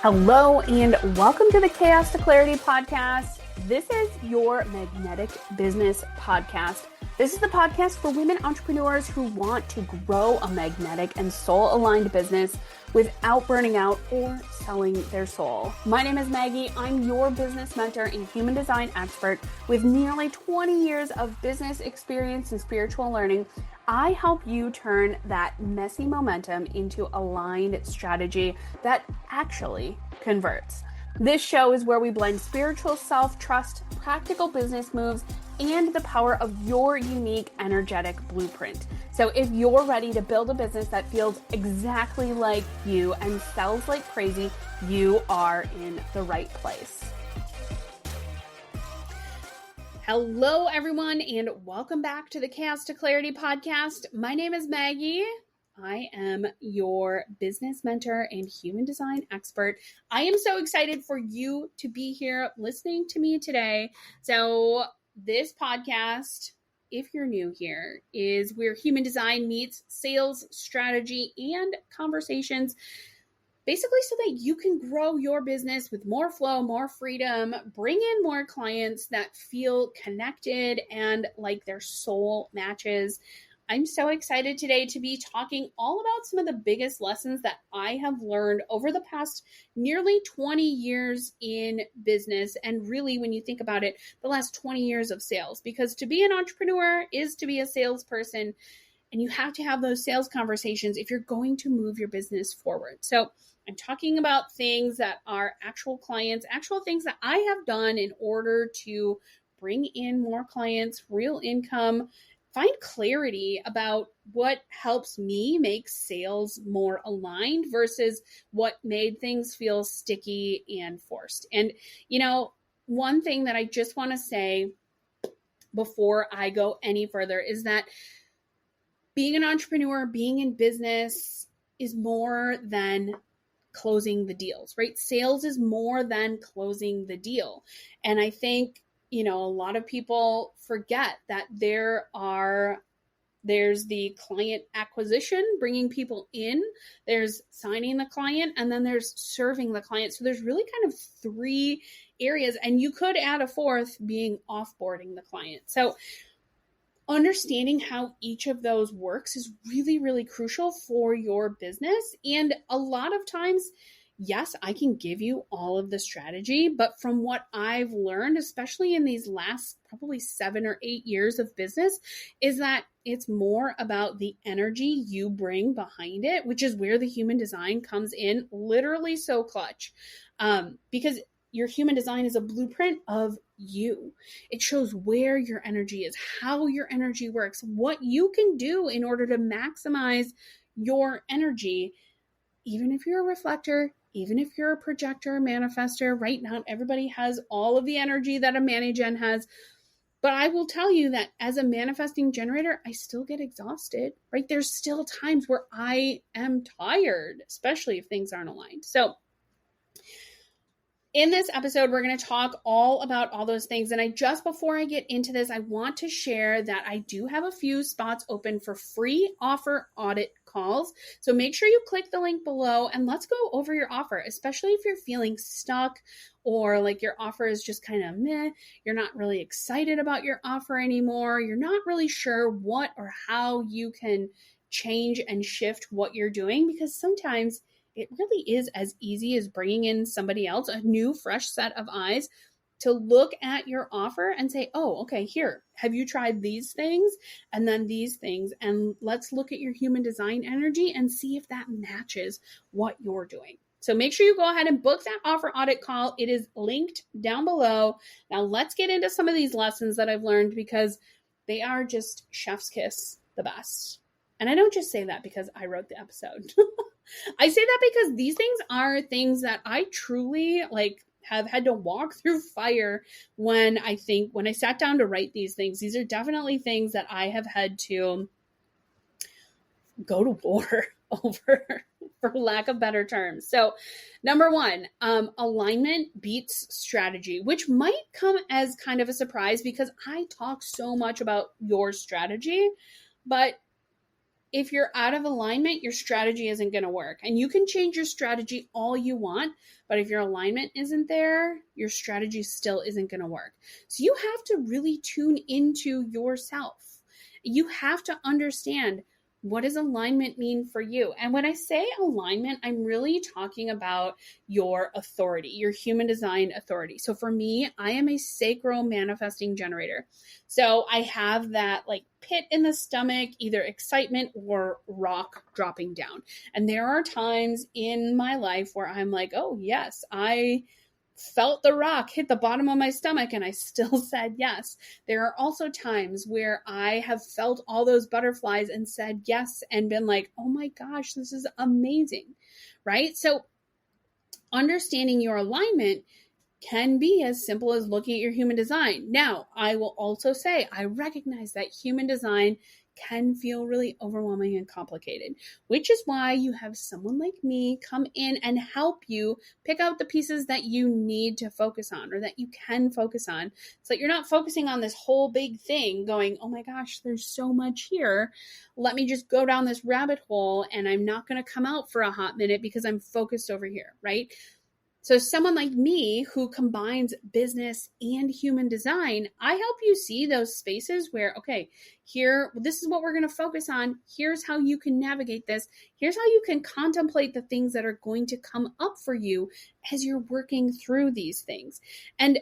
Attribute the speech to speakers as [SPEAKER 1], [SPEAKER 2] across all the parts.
[SPEAKER 1] Hello and welcome to the Chaos to Clarity podcast. This is your Magnetic Business podcast. This is the podcast for women entrepreneurs who want to grow a magnetic and soul-aligned business without burning out or selling their soul. My name is Maggie. I'm your business mentor and human design expert with nearly 20 years of business experience and spiritual learning. I help you turn that messy momentum into aligned strategy that actually converts. This show is where we blend spiritual self-trust, practical business moves, and the power of your unique energetic blueprint. So if you're ready to build a business that feels exactly like you and sells like crazy, you are in the right place. Hello, everyone, and welcome back to the Chaos to Clarity podcast. My name is Maggie. I am your business mentor and human design expert. I am so excited for you to be here listening to me today. So this podcast, if you're new here, is where human design meets sales strategy and conversations, basically so that you can grow your business with more flow, more freedom, bring in more clients that feel connected and like their soul matches. I'm so excited today to be talking all about some of the biggest lessons that I have learned over the past nearly 20 years in business. And really, when you think about it, the last 20 years of sales, because to be an entrepreneur is to be a salesperson. And you have to have those sales conversations if you're going to move your business forward. So I'm talking about things that are actual clients, actual things that I have done in order to bring in more clients, real income, find clarity about what helps me make sales more aligned versus what made things feel sticky and forced. And, one thing that I just want to say before I go any further is that being an entrepreneur, being in business is more than closing the deals, right? Sales is more than closing the deal. And I think, a lot of people forget that there's the client acquisition, bringing people in, there's signing the client, and then there's serving the client. So there's really kind of three areas, and you could add a fourth being offboarding the client. So understanding how each of those works is really, really crucial for your business. And a lot of times, yes, I can give you all of the strategy, but from what I've learned, especially in these last probably 7 or 8 years of business, is that it's more about the energy you bring behind it, which is where the human design comes in literally so clutch. Because your human design is a blueprint of you. It shows where your energy is, how your energy works, what you can do in order to maximize your energy. Even if you're a reflector, even if you're a projector, manifester, right? Not everybody has all of the energy that a Mani-Gen has. But I will tell you that as a manifesting generator, I still get exhausted, right? There's still times where I am tired, especially if things aren't aligned. So in this episode, we're going to talk all about all those things. And before I get into this, I want to share that I do have a few spots open for free offer audit calls. So make sure you click the link below and let's go over your offer, especially if you're feeling stuck or like your offer is just kind of meh. You're not really excited about your offer anymore. You're not really sure what or how you can change and shift what you're doing, because sometimes it really is as easy as bringing in somebody else, a new, fresh set of eyes to look at your offer and say, oh, okay, here, have you tried these things? And then these things. And let's look at your human design energy and see if that matches what you're doing. So make sure you go ahead and book that offer audit call. It is linked down below. Now let's get into some of these lessons that I've learned, because they are just chef's kiss the best. And I don't just say that because I wrote the episode. I say that because these things are things that I truly have had to walk through fire when I sat down to write these things. These are definitely things that I have had to go to war over, for lack of better terms. So number one, alignment beats strategy, which might come as kind of a surprise because I talk so much about your strategy, but if you're out of alignment, your strategy isn't going to work. And you can change your strategy all you want, but if your alignment isn't there, your strategy still isn't going to work. So you have to really tune into yourself. You have to understand, what does alignment mean for you? And when I say alignment, I'm really talking about your authority, your human design authority. So for me, I am a sacral manifesting generator. So I have that like pit in the stomach, either excitement or rock dropping down. And there are times in my life where I'm like, oh yes, I felt the rock hit the bottom of my stomach and I still said yes. There are also times where I have felt all those butterflies and said yes and been like, oh my gosh, this is amazing, right? So understanding your alignment can be as simple as looking at your human design. Now, I will also say, I recognize that human design can feel really overwhelming and complicated, which is why you have someone like me come in and help you pick out the pieces that you need to focus on or that you can focus on, so that you're not focusing on this whole big thing going, oh my gosh, there's so much here. Let me just go down this rabbit hole and I'm not going to come out for a hot minute because I'm focused over here, right? So someone like me who combines business and human design, I help you see those spaces where, okay, here, this is what we're going to focus on. Here's how you can navigate this. Here's how you can contemplate the things that are going to come up for you as you're working through these things. And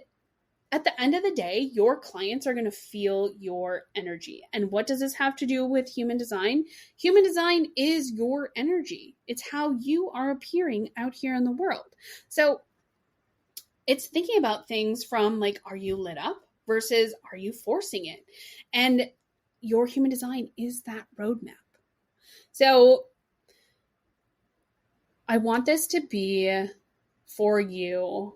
[SPEAKER 1] at the end of the day, your clients are going to feel your energy. And what does this have to do with human design? Human design is your energy. It's how you are appearing out here in the world. So it's thinking about things from like, are you lit up versus are you forcing it? And your human design is that roadmap. So I want this to be for you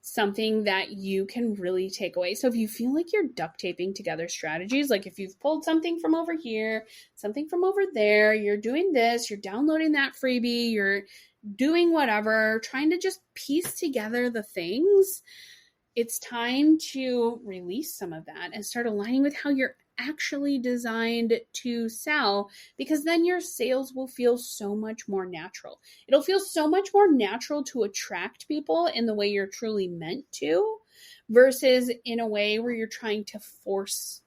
[SPEAKER 1] something that you can really take away. So if you feel like you're duct taping together strategies, like if you've pulled something from over here, something from over there, you're doing this, you're downloading that freebie, you're doing whatever, trying to just piece together the things, it's time to release some of that and start aligning with how you're actually designed to sell, because then your sales will feel so much more natural. It'll feel so much more natural to attract people in the way you're truly meant to, versus in a way where you're trying to force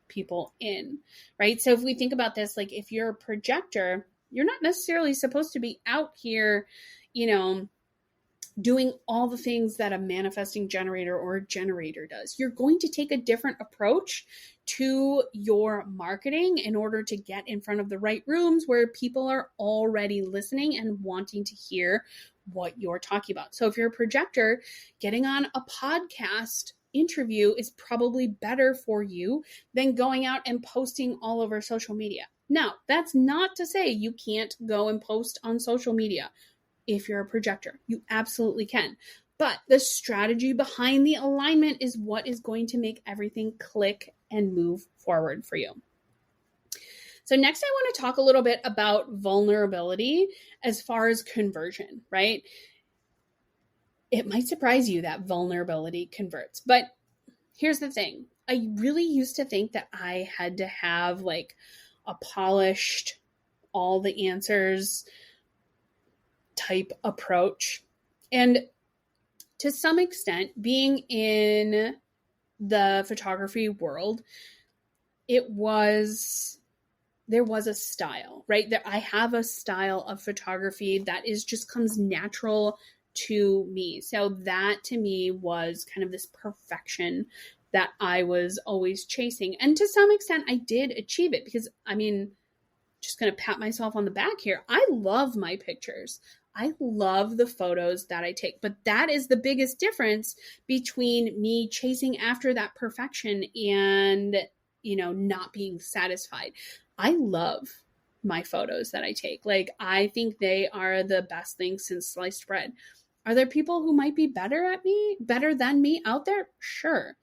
[SPEAKER 1] people in, right? So if we think about this, like if you're a projector, you're not necessarily supposed to be out here, doing all the things that a manifesting generator or a generator does. You're going to take a different approach to your marketing in order to get in front of the right rooms where people are already listening and wanting to hear what you're talking about. So if you're a projector, getting on a podcast interview is probably better for you than going out and posting all over social media. Now, that's not to say you can't go and post on social media. If you're a projector, you absolutely can. But the strategy behind the alignment is what is going to make everything click and move forward for you. So next, I want to talk a little bit about vulnerability as far as conversion, right? It might surprise you that vulnerability converts, but here's the thing. I really used to think that I had to have like a polished, all the answers type approach. And to some extent, being in the photography world, there was a style, right? I have a style of photography that just comes natural to me. So that to me was kind of this perfection that I was always chasing. And to some extent, I did achieve it because, just going to pat myself on the back here. I love my pictures. I love the photos that I take, but that is the biggest difference between me chasing after that perfection and, not being satisfied. I love my photos that I take. Like, I think they are the best thing since sliced bread. Are there people who might be better than me out there? Sure.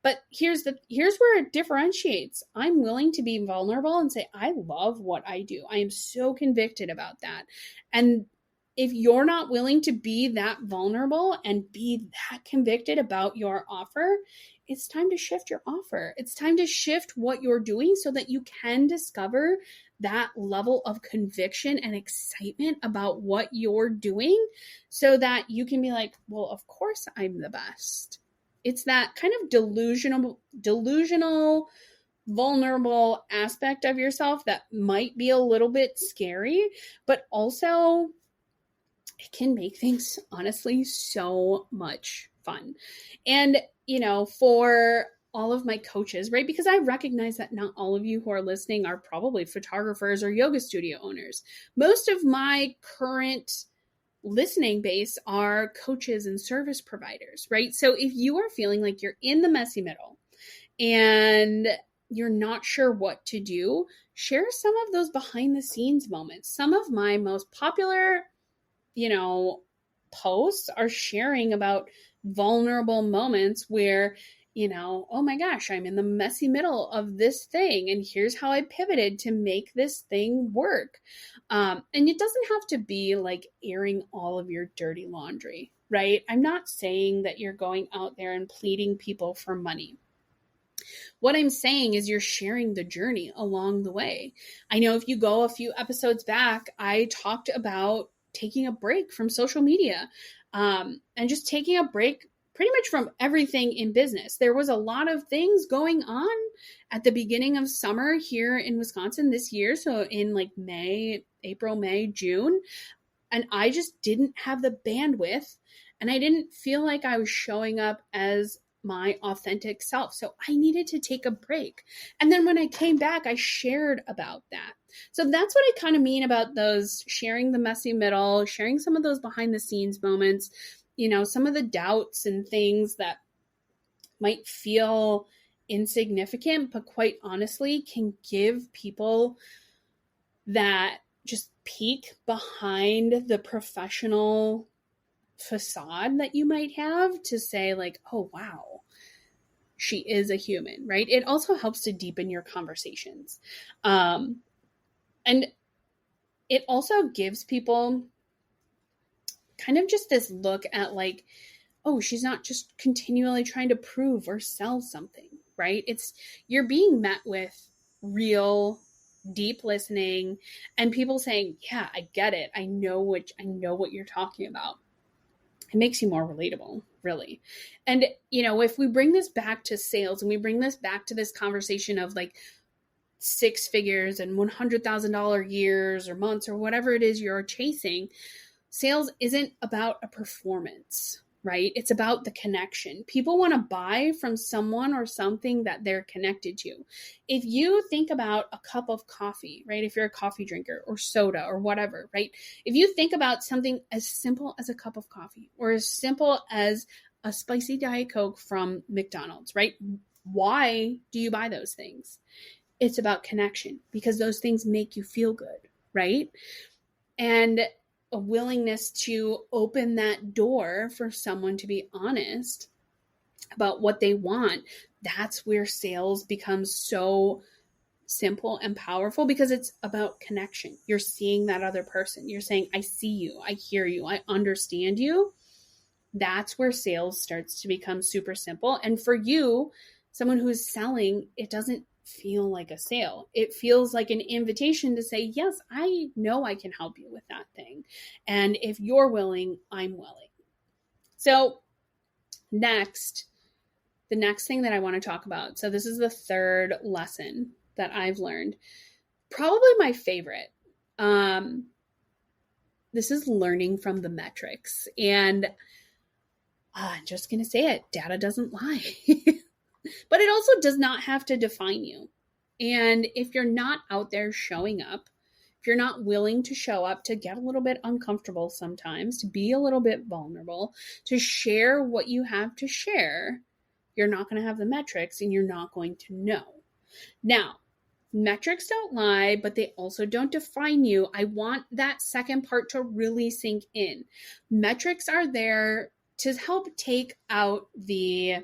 [SPEAKER 1] But here's where it differentiates. I'm willing to be vulnerable and say, I love what I do. I am so convicted about that. And if you're not willing to be that vulnerable and be that convicted about your offer, it's time to shift your offer. It's time to shift what you're doing so that you can discover that level of conviction and excitement about what you're doing so that you can be like, well, of course I'm the best. It's that kind of delusional, vulnerable aspect of yourself that might be a little bit scary, but also it can make things honestly so much fun. And, for all of my coaches, right? Because I recognize that not all of you who are listening are probably photographers or yoga studio owners. Most of my current listening base are coaches and service providers, right? So if you are feeling like you're in the messy middle and you're not sure what to do, share some of those behind the scenes moments. Some of my most popular posts are sharing about vulnerable moments where, oh my gosh, I'm in the messy middle of this thing, and here's how I pivoted to make this thing work. And it doesn't have to be like airing all of your dirty laundry, right? I'm not saying that you're going out there and pleading people for money. What I'm saying is you're sharing the journey along the way. I know if you go a few episodes back, I talked about taking a break from social media and just taking a break pretty much from everything in business. There was a lot of things going on at the beginning of summer here in Wisconsin this year. So in like April, May, June, and I just didn't have the bandwidth and I didn't feel like I was showing up as my authentic self. So I needed to take a break. And then when I came back, I shared about that. So that's what I kind of mean about those sharing the messy middle, sharing some of those behind the scenes moments, some of the doubts and things that might feel insignificant, but quite honestly can give people that just peek behind the professional facade that you might have to say like, oh, wow, she is a human, right? It also helps to deepen your conversations. And it also gives people kind of just this look at like, oh, she's not just continually trying to prove or sell something, right? You're being met with real deep listening and people saying, yeah, I get it. I know what you're talking about. It makes you more relatable, really. And, if we bring this back to sales and we bring this back to this conversation of like 6 figures and $100,000 years or months or whatever it is you're chasing, sales isn't about a performance, right? It's about the connection. People want to buy from someone or something that they're connected to. If you think about a cup of coffee, right? If you're a coffee drinker or soda or whatever, right? If you think about something as simple as a cup of coffee or as simple as a spicy Diet Coke from McDonald's, right? Why do you buy those things? It's about connection because those things make you feel good, right? And a willingness to open that door for someone to be honest about what they want. That's where sales becomes so simple and powerful because it's about connection. You're seeing that other person. You're saying, I see you, I hear you, I understand you. That's where sales starts to become super simple. And for you, someone who's selling, it doesn't feel like a sale. It feels like an invitation to say, yes, I know I can help you with that thing. And if you're willing, I'm willing. So the next thing that I want to talk about. So this is the third lesson that I've learned. Probably my favorite. This is learning from the metrics. And I'm just going to say it. Data doesn't lie. But it also does not have to define you. And if you're not out there showing up, if you're not willing to show up, to get a little bit uncomfortable sometimes, to be a little bit vulnerable, to share what you have to share, you're not going to have the metrics and you're not going to know. Now, metrics don't lie, but they also don't define you. I want that second part to really sink in. Metrics are there to help take out the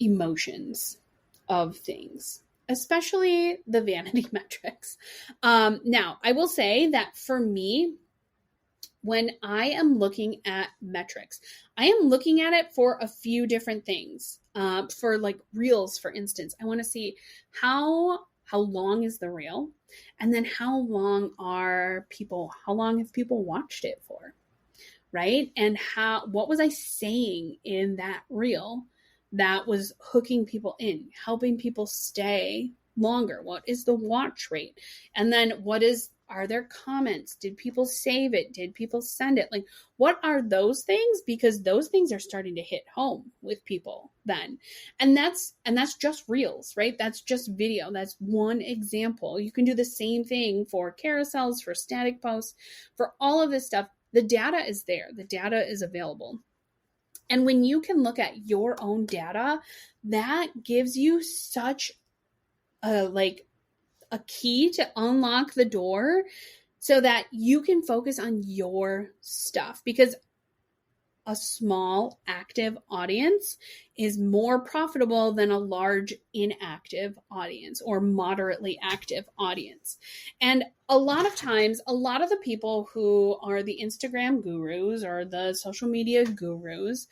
[SPEAKER 1] emotions of things, especially the vanity metrics. Now, I will say that for me, when I am looking at metrics, I am looking at it for a few different things. For like reels, for instance, I want to see how long is the reel, and then how long have people watched it for, right? And what was I saying in that reel that was hooking people in, helping people stay longer? What is the watch rate? And then are there comments? Did people save it? Did people send it? Like, what are those things? Because those things are starting to hit home with people then. And that's just reels, right? That's just video. That's one example. You can do the same thing for carousels, for static posts, for all of this stuff. The data is there. The data is available. And when you can look at your own data, that gives you such a key to unlock the door so that you can focus on your stuff, because a small active audience is more profitable than a large inactive audience or moderately active audience. And a lot of times, a lot of the people who are the Instagram gurus or the social media gurus,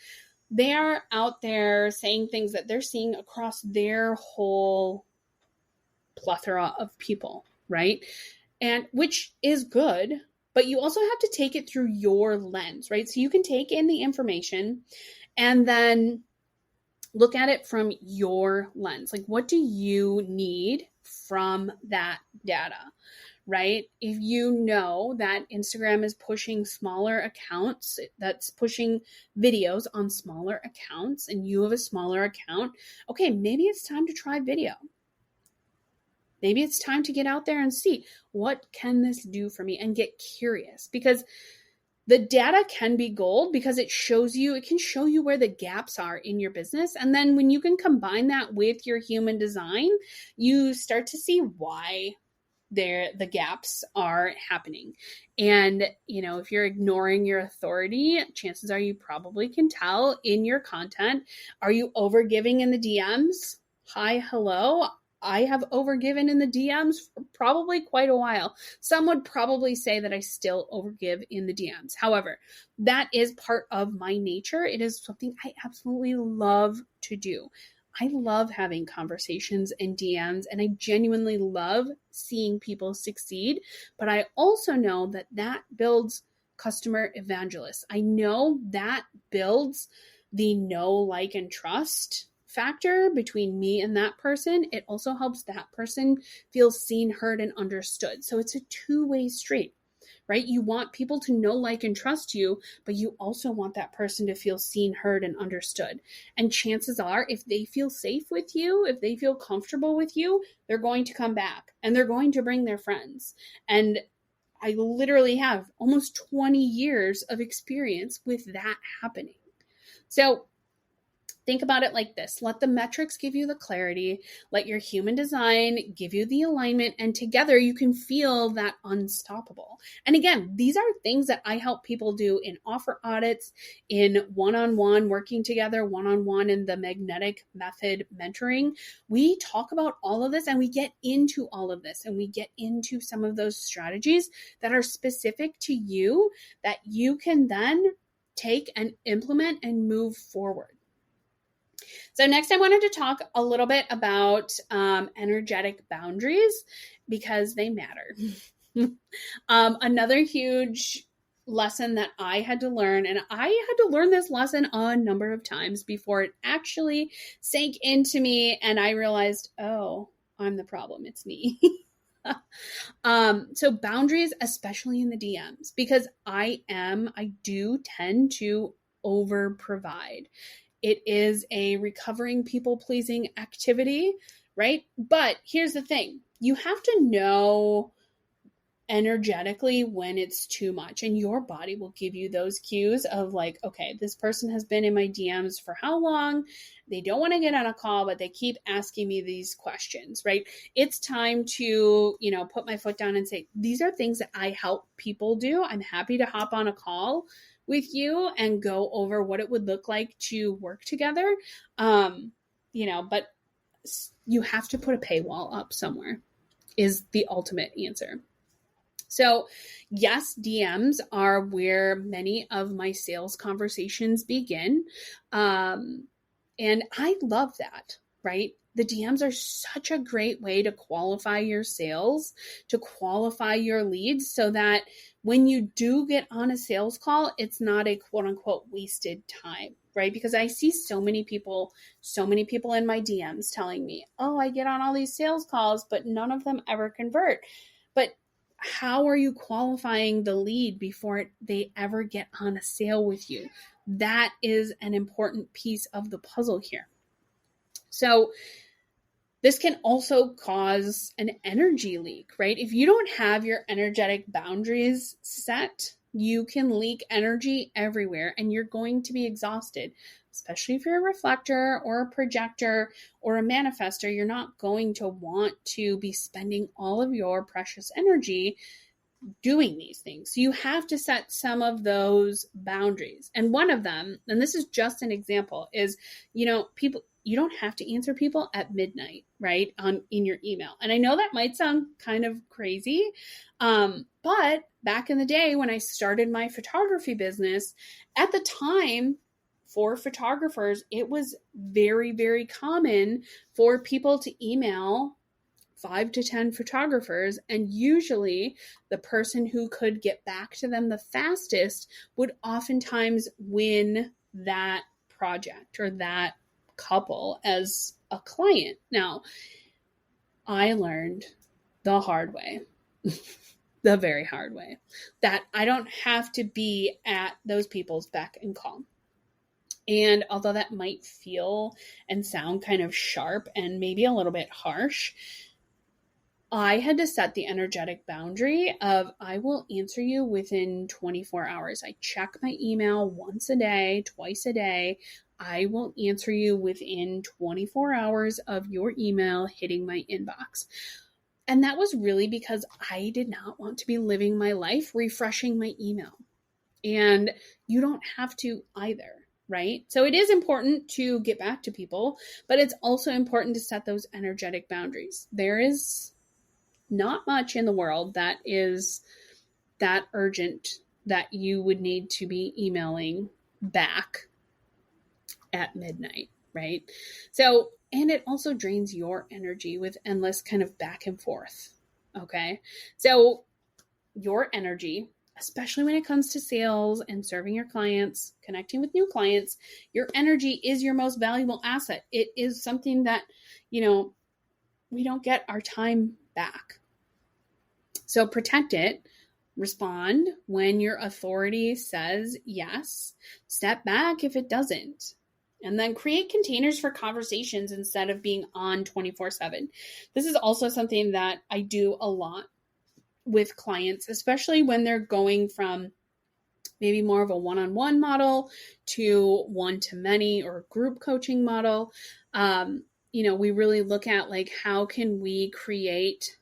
[SPEAKER 1] they are out there saying things that they're seeing across their whole plethora of people, right? And which is good, but you also have to take it through your lens, right? So you can take in the information and then look at it from your lens. Like, what do you need from that data, right? If you know that Instagram is pushing smaller accounts, that's pushing videos on smaller accounts, and you have a smaller account, okay, maybe it's time to try video. Maybe it's time to get out there and see, what can this do for me, and get curious, because the data can be gold, because it can show you where the gaps are in your business. And then when you can combine that with your human design, you start to see why the gaps are happening. And, if you're ignoring your authority, chances are you probably can tell in your content. Are you overgiving in the DMs? Hi, hello. I have overgiven in the DMs for probably quite a while. Some would probably say that I still overgive in the DMs. However, that is part of my nature. It is something I absolutely love to do. I love having conversations and DMs, and I genuinely love seeing people succeed. But I also know that builds customer evangelists. I know that builds the know, like, and trust factor between me and that person. It also helps that person feel seen, heard, and understood. So it's a two-way street, right? You want people to know, like, and trust you, but you also want that person to feel seen, heard, and understood. And chances are, if they feel safe with you, if they feel comfortable with you, they're going to come back and they're going to bring their friends. And I literally have almost 20 years of experience with that happening. So think about it like this. Let the metrics give you the clarity. Let your human design give you the alignment. And together you can feel that unstoppable. And again, these are things that I help people do in offer audits, in one-on-one, working together, one-on-one in the magnetic method mentoring. We talk about all of this, and we get into all of this, and we get into some of those strategies that are specific to you that you can then take and implement and move forward. So next, I wanted to talk a little bit about energetic boundaries, because they matter. Another huge lesson that I had to learn, and I had to learn this lesson a number of times before it actually sank into me, and I realized, oh, I'm the problem. It's me. So boundaries, especially in the DMs, because I do tend to over provide. It is a recovering people-pleasing activity, right? But here's the thing. You have to know energetically when it's too much, and your body will give you those cues of like, okay, this person has been in my DMs for how long? They don't want to get on a call, but they keep asking me these questions, right? It's time to, put my foot down and say, these are things that I help people do. I'm happy to hop on a call with you and go over what it would look like to work together. But you have to put a paywall up somewhere is the ultimate answer. So yes, DMs are where many of my sales conversations begin. And I love that, right? The DMs are such a great way to qualify your sales, to qualify your leads so that when you do get on a sales call, it's not a quote unquote wasted time, right? Because I see so many people in my DMs telling me, oh, I get on all these sales calls, but none of them ever convert. But how are you qualifying the lead before they ever get on a sale with you? That is an important piece of the puzzle here. So this can also cause an energy leak, right? If you don't have your energetic boundaries set, you can leak energy everywhere and you're going to be exhausted, especially if you're a reflector or a projector or a manifestor. You're not going to want to be spending all of your precious energy doing these things. So you have to set some of those boundaries. And one of them, and this is just an example, is, people, you don't have to answer people at midnight, right? In your email. And I know that might sound kind of crazy. But back in the day when I started my photography business, at the time, for photographers, it was very, very common for people to email 5 to 10 photographers, and usually the person who could get back to them the fastest would oftentimes win that project or that couple as a client. Now, I learned the hard way, the very hard way, that I don't have to be at those people's beck and call. And although that might feel and sound kind of sharp and maybe a little bit harsh, I had to set the energetic boundary of I will answer you within 24 hours. I check my email once a day, twice a day. I will answer you within 24 hours of your email hitting my inbox. And that was really because I did not want to be living my life refreshing my email. And you don't have to either, right? So it is important to get back to people, but it's also important to set those energetic boundaries. There is not much in the world that is that urgent that you would need to be emailing back at midnight, right? So, and it also drains your energy with endless kind of back and forth, okay? So your energy, especially when it comes to sales and serving your clients, connecting with new clients, your energy is your most valuable asset. It is something that, we don't get our time back. So protect it, respond when your authority says yes, step back if it doesn't, and then create containers for conversations instead of being on 24/7. This is also something that I do a lot with clients, especially when they're going from maybe more of a one-on-one model to one-to-many or group coaching model. We really look at how can we create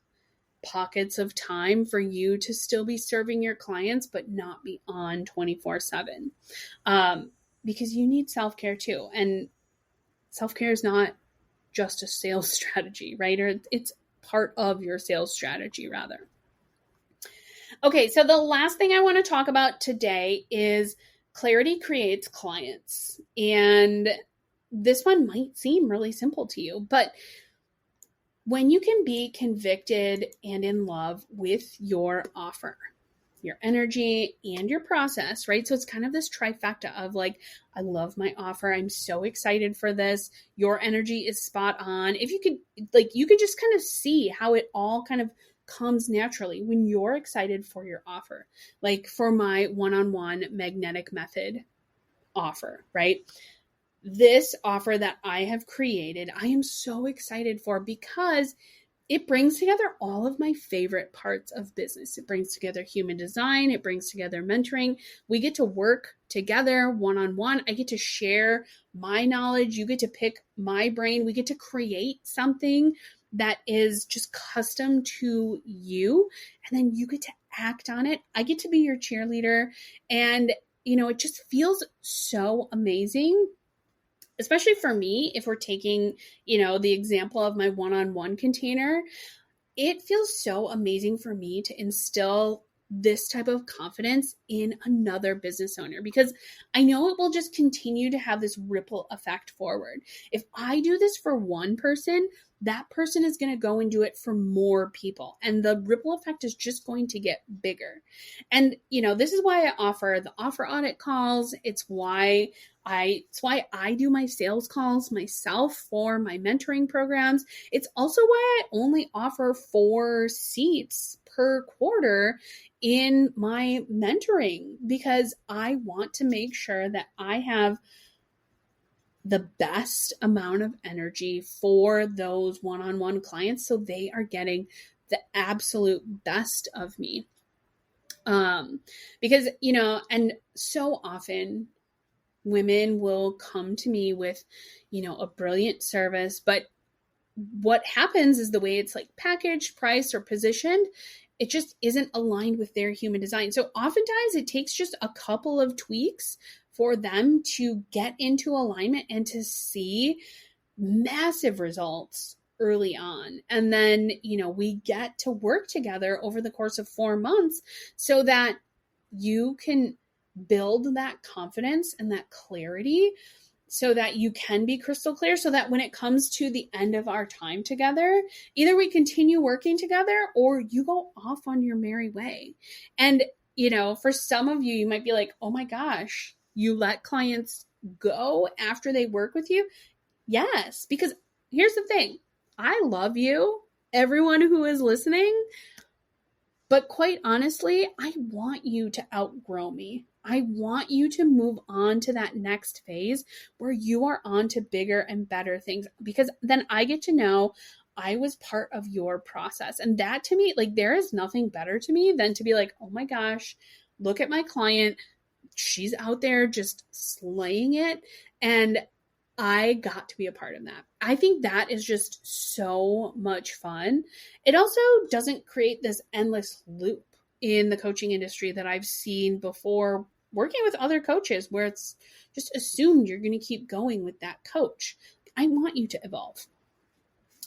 [SPEAKER 1] pockets of time for you to still be serving your clients, but not be on 24/7. Because you need self-care too. And self-care is not just a sales strategy, right? Or it's part of your sales strategy rather. Okay, so the last thing I want to talk about today is clarity creates clients. And this one might seem really simple to you, but when you can be convicted and in love with your offer, your energy, and your process, right? So it's kind of this trifecta of I love my offer. I'm so excited for this. Your energy is spot on. If you could, you could just kind of see how it all kind of comes naturally when you're excited for your offer. Like for my one-on-one magnetic method offer, right? This offer that I have created, I am so excited for because it brings together all of my favorite parts of business. It brings together human design. It brings together mentoring. We get to work together one-on-one. I get to share my knowledge. You get to pick my brain. We get to create something that is just custom to you. And then you get to act on it. I get to be your cheerleader. And, it just feels so amazing. Especially for me, if we're taking, the example of my one-on-one container, it feels so amazing for me to instill this type of confidence in another business owner, because I know it will just continue to have this ripple effect forward. If I do this for one person, that person is going to go and do it for more people, and the ripple effect is just going to get bigger. And this is why I offer the offer audit calls. It's why I do my sales calls myself for my mentoring programs. It's also why I only offer 4 seats per quarter in my mentoring, because I want to make sure that I have the best amount of energy for those one-on-one clients, so they are getting the absolute best of me. Because, and so often women will come to me with, a brilliant service, but what happens is the way it's like packaged, priced, or positioned, it just isn't aligned with their human design. So oftentimes it takes just a couple of tweaks for them to get into alignment and to see massive results early on. And then, we get to work together over the course of 4 months so that you can build that confidence and that clarity, so that you can be crystal clear, so that when it comes to the end of our time together, either we continue working together or you go off on your merry way. And, for some of you, you might be like, oh my gosh, you let clients go after they work with you? Yes, because here's the thing. I love you, everyone who is listening, but quite honestly, I want you to outgrow me. I want you to move on to that next phase where you are on to bigger and better things, because then I get to know I was part of your process. And that, to me, like, there is nothing better to me than to be like, oh my gosh, look at my client. She's out there just slaying it. And I got to be a part of that. I think that is just so much fun. It also doesn't create this endless loop in the coaching industry that I've seen before working with other coaches, where it's just assumed you're going to keep going with that coach. I want you to evolve.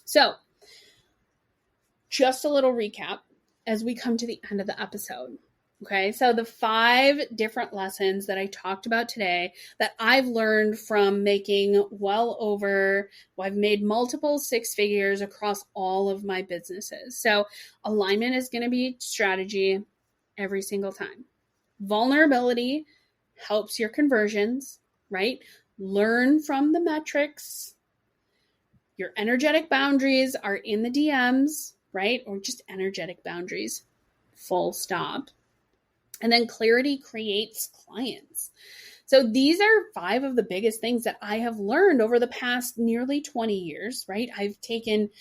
[SPEAKER 1] So, just a little recap as we come to the end of the episode. Okay, so the 5 different lessons that I talked about today that I've learned from making I've made multiple 6 figures across all of my businesses. So alignment is going to be strategy every single time. Vulnerability helps your conversions, right? Learn from the metrics. Your energetic boundaries are in the DMs, right? Or just energetic boundaries, full stop. And then clarity creates clients. So these are 5 of the biggest things that I have learned over the past nearly 20 years, right? I've taken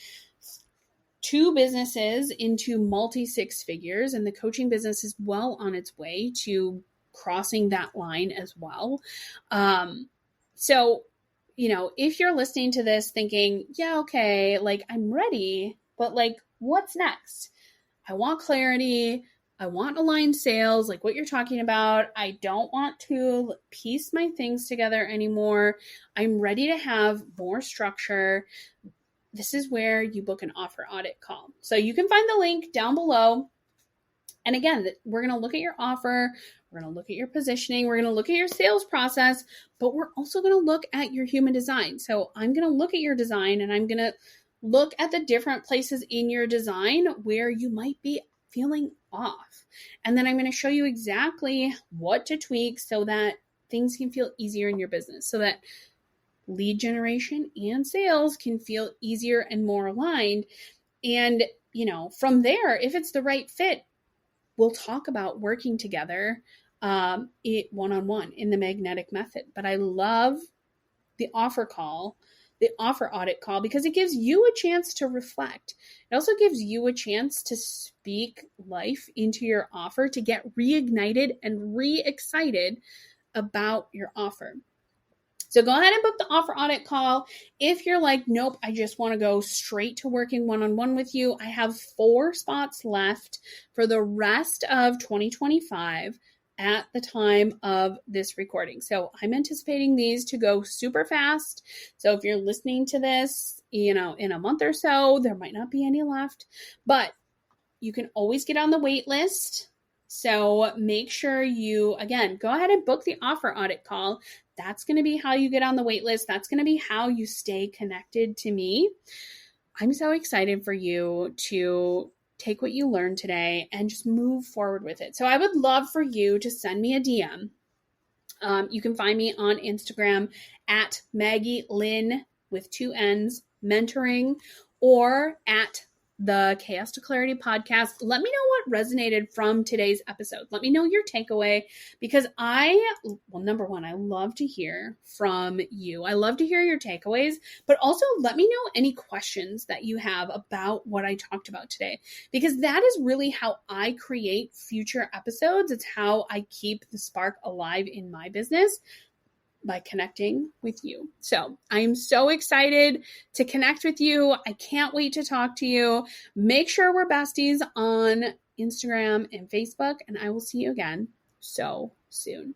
[SPEAKER 1] 2 businesses into multi 6 figures, and the coaching business is well on its way to crossing that line as well. So, if you're listening to this thinking, yeah, okay, like I'm ready, but like, what's next? I want clarity. I want aligned sales, like what you're talking about. I don't want to piece my things together anymore. I'm ready to have more structure. This is where you book an offer audit call. So you can find the link down below. And again, we're going to look at your offer. We're going to look at your positioning. We're going to look at your sales process, but we're also going to look at your human design. So I'm going to look at your design, and I'm going to look at the different places in your design where you might be feeling off. And then I'm going to show you exactly what to tweak so that things can feel easier in your business, so that lead generation and sales can feel easier and more aligned. And, from there, if it's the right fit, we'll talk about working together one-on-one in the magnetic method. But I love the offer audit call, because it gives you a chance to reflect. It also gives you a chance to speak life into your offer, to get reignited and re-excited about your offer. So go ahead and book the offer audit call. If you're like, nope, I just want to go straight to working one-on-one with you, I have 4 spots left for the rest of 2025. at the time of this recording. So I'm anticipating these to go super fast. So if you're listening to this, in a month or so, there might not be any left, but you can always get on the wait list. So make sure you, again, go ahead and book the offer audit call. That's going to be how you get on the wait list. That's going to be how you stay connected to me. I'm so excited for you to take what you learned today and just move forward with it. So I would love for you to send me a DM. You can find me on Instagram at Maggie Lynn with 2 N's mentoring, or at the Chaos to Clarity podcast. Let me know what resonated from today's episode. Let me know your takeaway, because number one, I love to hear from you. I love to hear your takeaways, but also let me know any questions that you have about what I talked about today, because that is really how I create future episodes. It's how I keep the spark alive in my business, by connecting with you. So I am so excited to connect with you. I can't wait to talk to you. Make sure we're besties on Instagram and Facebook, and I will see you again so soon.